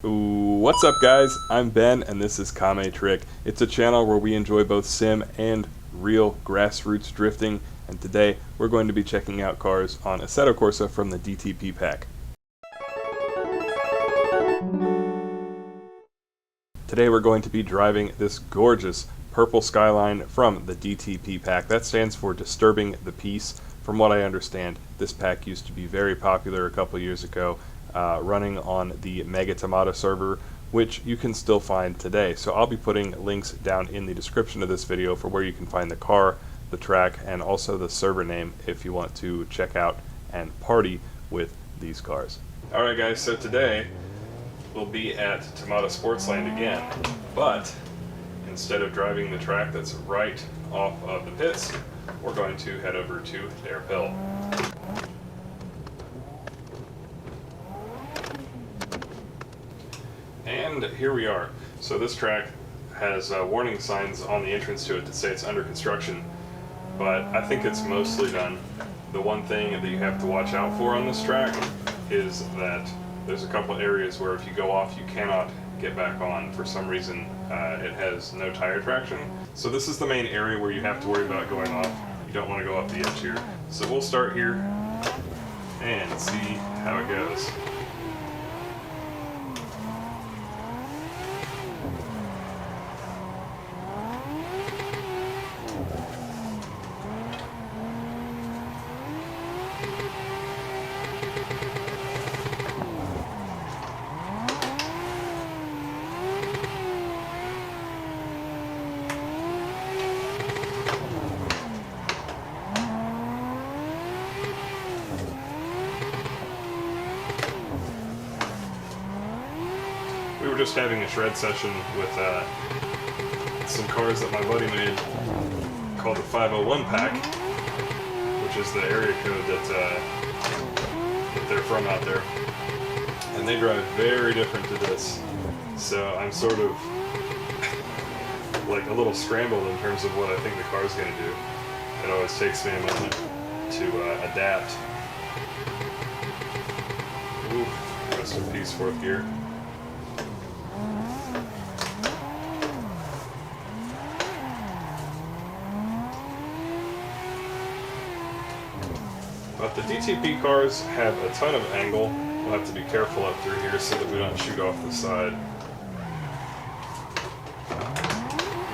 What's up guys, I'm Ben and this is KameTrick. It's a channel where we enjoy both sim and real grassroots drifting, and today we're going to be checking out cars on Assetto Corsa from the DTP pack. Today we're going to be driving this gorgeous purple Skyline from the DTP pack. That stands for Disturbing the Peace. From what I understand, this pack used to be very popular a couple years ago, running on the Mega Tamada server, which you can still find today. So I'll be putting links down in the description of this video for where you can find the car, the track, and also the server name if you want to check out and party with these cars. Alright guys, so today we'll be at Tamada Sportsland again, but instead of driving the track that's right off of the pits, we're going to head over to DONEgrp. And here we are. So this track has warning signs on the entrance to it that say it's under construction, but I think it's mostly done. The one thing that you have to watch out for on this track is that there's a couple areas where if you go off you cannot get back on. For some reason it has no tire traction. So this is the main area where you have to worry about going off. You don't want to go off the edge here. So we'll start here and see how it goes. We were just having a shred session with some cars that my buddy made called the 501 pack, which is the area code that they're from out there. And they drive very different to this. So I'm sort of like a little scrambled in terms of what I think the car's going to do. It always takes me a moment to adapt. Ooh, rest in peace, fourth gear. But the DTP cars have a ton of angle. We'll have to be careful up through here so that we don't shoot off the side.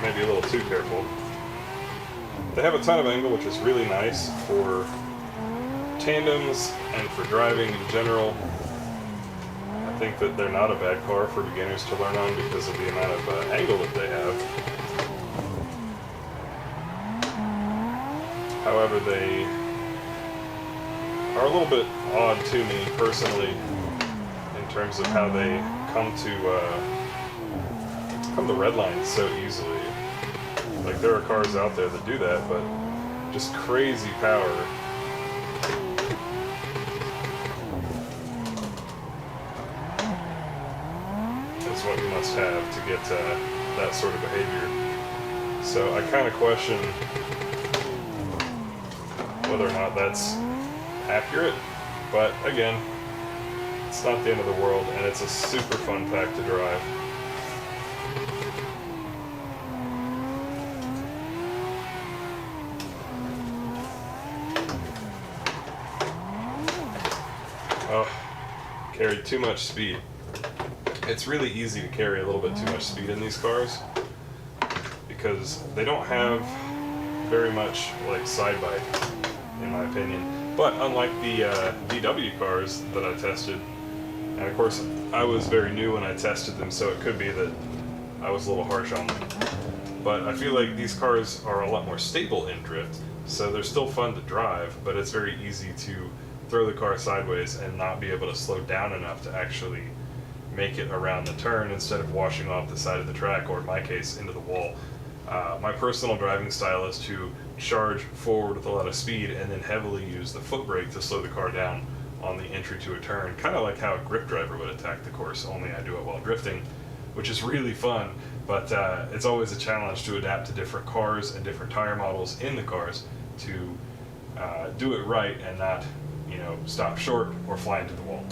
Maybe a little too careful. They have a ton of angle, which is really nice for tandems and for driving in general. I think that they're not a bad car for beginners to learn on because of the amount of angle that they have. However, they are a little bit odd to me personally in terms of how they come to redline so easily. Like, there are cars out there that do that, but just crazy power. That's what you must have to get that sort of behavior. So I kind of question whether or not that's accurate, but again, it's not the end of the world, and it's a super fun pack to drive. Oh, carried too much speed. It's really easy to carry a little bit too much speed in these cars because they don't have very much like side bite, in my opinion. But unlike the VW cars that I tested, and of course I was very new when I tested them, so it could be that I was a little harsh on them. But I feel like these cars are a lot more stable in drift, so they're still fun to drive, but it's very easy to throw the car sideways and not be able to slow down enough to actually make it around the turn instead of washing off the side of the track, or in my case, into the wall. My personal driving style is to charge forward with a lot of speed and then heavily use the foot brake to slow the car down on the entry to a turn, kind of like how a grip driver would attack the course, only I do it while drifting, which is really fun, but it's always a challenge to adapt to different cars and different tire models in the cars to do it right and not, you know, stop short or fly into the wall.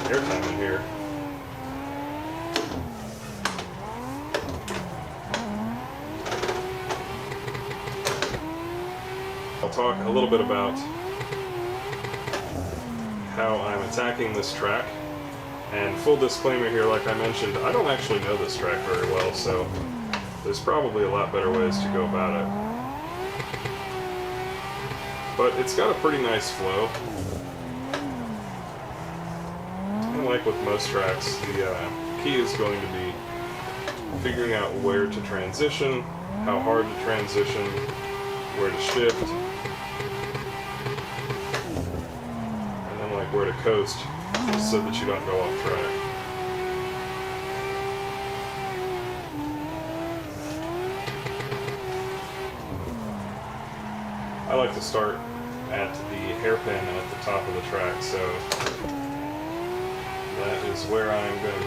Airtime in here. I'll talk a little bit about how I'm attacking this track. And full disclaimer here, like I mentioned, I don't actually know this track very well, so there's probably a lot better ways to go about it. But it's got a pretty nice flow. And like with most tracks, the key is going to be figuring out where to transition, how hard to transition, where to shift, and then like where to coast so that you don't go off track. I like to start at the hairpin at the top of the track, so that is where I'm going to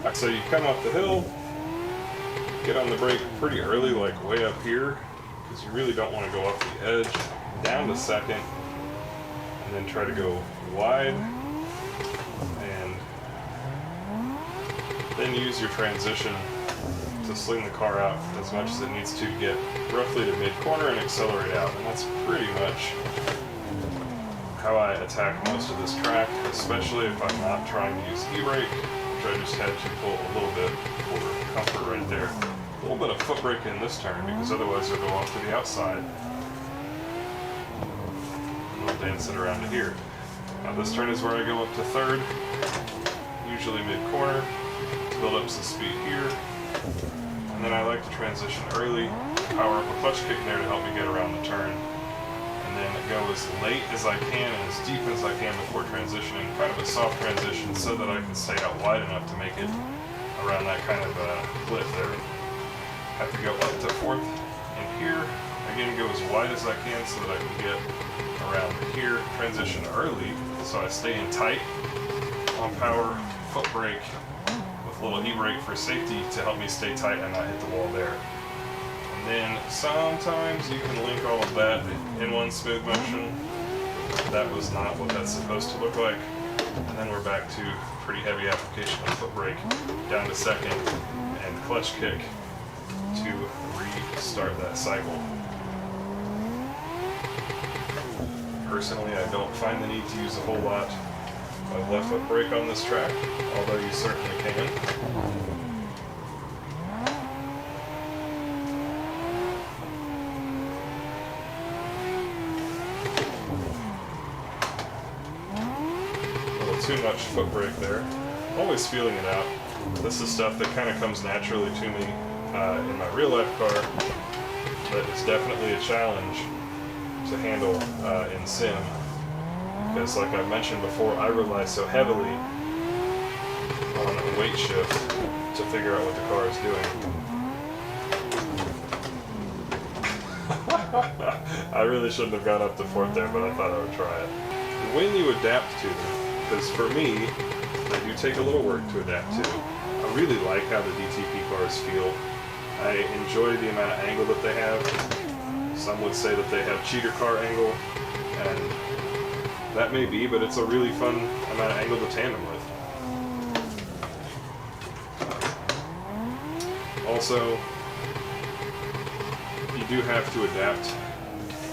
go. So you come up the hill, get on the brake pretty early, like way up here, because you really don't want to go off the edge, down to second, and then try to go wide, and then use your transition to sling the car out as much as it needs to get roughly to mid-corner and accelerate out. And that's pretty much how I attack most of this track, especially if I'm not trying to use e-brake, which I just had to pull a little bit for comfort right there. A little bit of foot brake in this turn, because otherwise you'll go off to the outside. And I'll dance it around to here. Now this turn is where I go up to third, usually mid-corner, to build up some speed here. And then I like to transition early, power up a clutch kick there to help me get around the turn. And then go as late as I can and as deep as I can before transitioning, kind of a soft transition so that I can stay out wide enough to make it around that kind of cliff there. Have to go up to fourth and here. Again, go as wide as I can so that I can get around here. Transition early so I stay in tight on power, foot brake, with a little e-brake for safety to help me stay tight and not hit the wall there. And then sometimes you can link all of that in one smooth motion. That was not what that's supposed to look like. And then we're back to pretty heavy application of foot brake down to second and clutch kick to restart that cycle. Personally, I don't find the need to use a whole lot of left foot brake on this track, although you certainly can. Too much foot brake there. Always feeling it out. This is stuff that kind of comes naturally to me in my real life car, but it's definitely a challenge to handle in sim, because like I mentioned before, I rely so heavily on a weight shift to figure out what the car is doing. I really shouldn't have gone up to fourth there, but I thought I would try it. When you adapt to them, because for me, they do take a little work to adapt to. I really like how the DTP cars feel. I enjoy the amount of angle that they have. Some would say that they have cheater car angle, and that may be, but it's a really fun amount of angle to tandem with. Also, you do have to adapt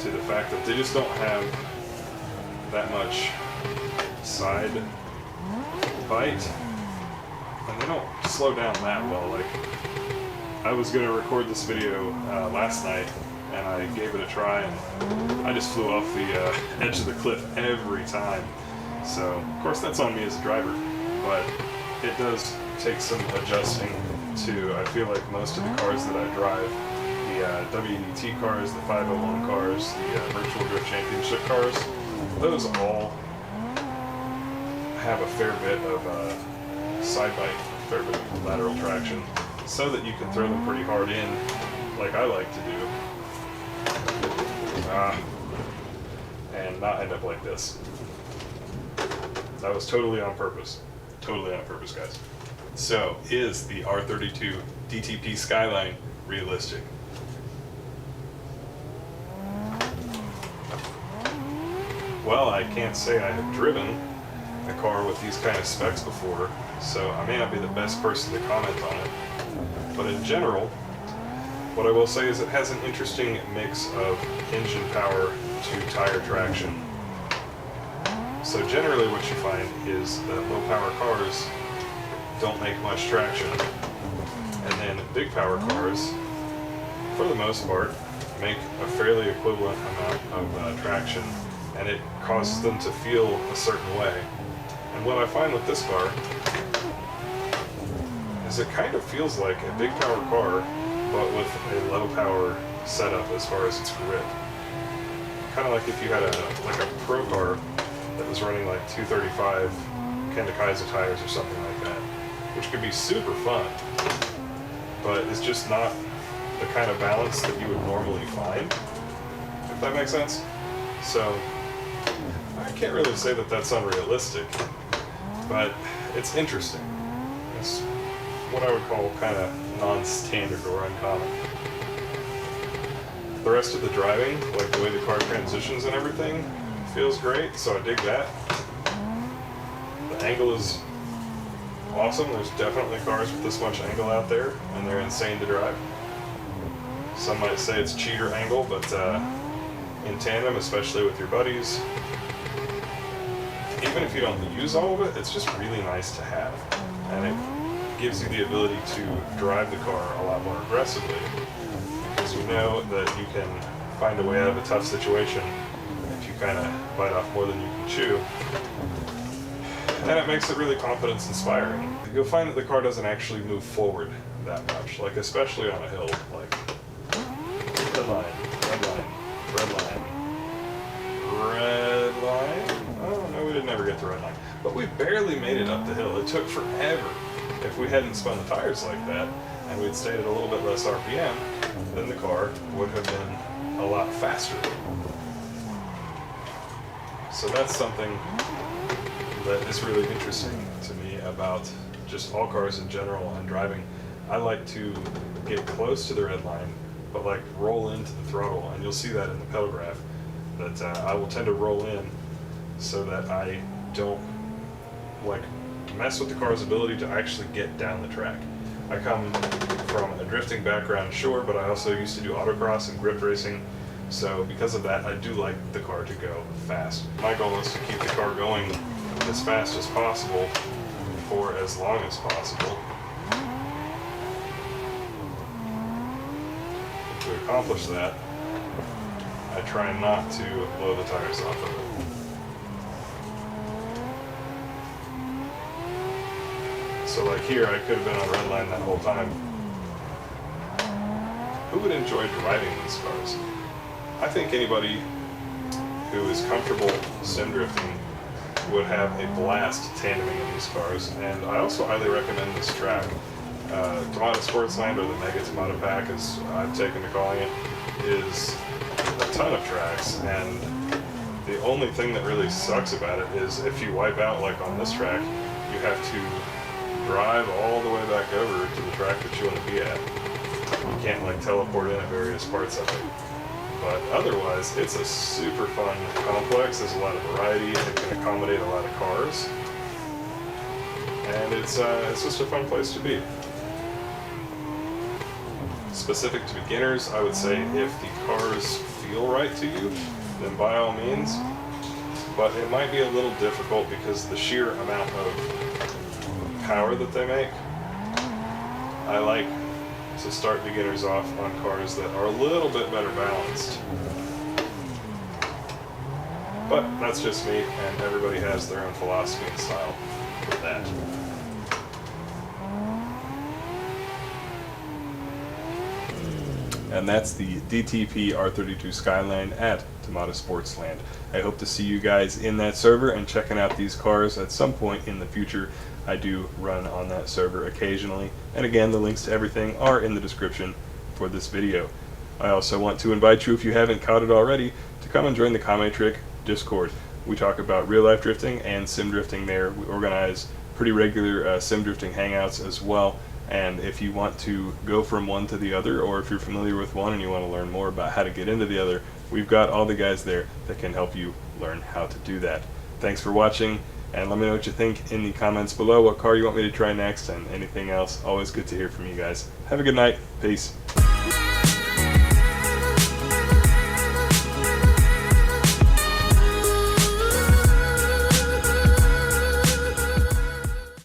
to the fact that they just don't have that much side bite, and they don't slow down that well. Like, I was going to record this video last night, and I gave it a try, and I just flew off the edge of the cliff every time. So, of course, that's on me as a driver, but it does take some adjusting to, I feel like most of the cars that I drive, the WDT cars, the 501 cars, the Virtual Drift Championship cars, those all have a fair bit of side bite, a fair bit of lateral traction, so that you can throw them pretty hard in, like I like to do, and not end up like this. That was totally on purpose. Totally on purpose, guys. So, is the R32 DTP Skyline realistic? Well, I can't say I have driven a car with these kind of specs before, so I may not be the best person to comment on it. But in general, what I will say is it has an interesting mix of engine power to tire traction. So generally what you find is that low power cars don't make much traction, and then big power cars, for the most part, make a fairly equivalent amount of traction, and it causes them to feel a certain way. And what I find with this car is it kind of feels like a big power car, but with a low power setup as far as its grip. Kind of like if you had a pro car that was running like 235 Kandakaisa tires or something like that, which could be super fun, but it's just not the kind of balance that you would normally find, if that makes sense. So I can't really say that that's unrealistic, but it's interesting. It's what I would call kind of non-standard or uncommon. The rest of the driving, like the way the car transitions and everything, feels great, so I dig that. The angle is awesome. There's definitely cars with this much angle out there, and they're insane to drive. Some might say it's cheater angle, but in tandem, especially with your buddies, even if you don't use all of it, it's just really nice to have. And it gives you the ability to drive the car a lot more aggressively, because you know that you can find a way out of a tough situation if you kind of bite off more than you can chew. And it makes it really confidence-inspiring. You'll find that the car doesn't actually move forward that much, like especially on a hill, like red line, red line, red line, red line. Oh no, we didn't ever get the red line. But we barely made it up the hill. It took forever. If we hadn't spun the tires like that, and we'd stayed at a little bit less RPM, then the car would have been a lot faster. So that's something that is really interesting to me about just all cars in general and driving. I like to get close to the red line, but like roll into the throttle, and you'll see that in the pedal graph, that I will tend to roll in so that I don't like mess with the car's ability to actually get down the track. I come from a drifting background, sure, but I also used to do autocross and grip racing, so because of that I do like the car to go fast. My goal is to keep the car going as fast as possible for as long as possible. To accomplish that, I try not to blow the tires off of it. So like here, I could have been on red line that whole time. Who would enjoy driving these cars? I think anybody who is comfortable sim drifting would have a blast tandeming in these cars, and I also highly recommend this track. Tamada Sportsland, or the Mega Tamada pack as I've taken to calling it, is a ton of tracks, and the only thing that really sucks about it is if you wipe out like on this track, you have to drive all the way back over to the track that you want to be at. You can't like teleport in at various parts of it. But otherwise, it's a super fun complex. There's a lot of variety. It can accommodate a lot of cars, and it's just a fun place to be. Specific to beginners, I would say if the cars feel right to you, then by all means. But it might be a little difficult because the sheer amount of power that they make. I like to start beginners off on cars that are a little bit better balanced. But that's just me, and everybody has their own philosophy and style with that. And that's the DTP R32 Skyline at Tamada Sportsland. I hope to see you guys in that server and checking out these cars at some point in the future. I do run on that server occasionally, and again, the links to everything are in the description for this video. I also want to invite you, if you haven't caught it already, to come and join the KameTrick Discord. We talk about real life drifting and sim drifting there. We organize pretty regular sim drifting hangouts as well. And if you want to go from one to the other, or if you're familiar with one and you want to learn more about how to get into the other, we've got all the guys there that can help you learn how to do that. Thanks for watching, and let me know what you think in the comments below, what car you want me to try next, and anything else. Always good to hear from you guys. Have a good night. Peace.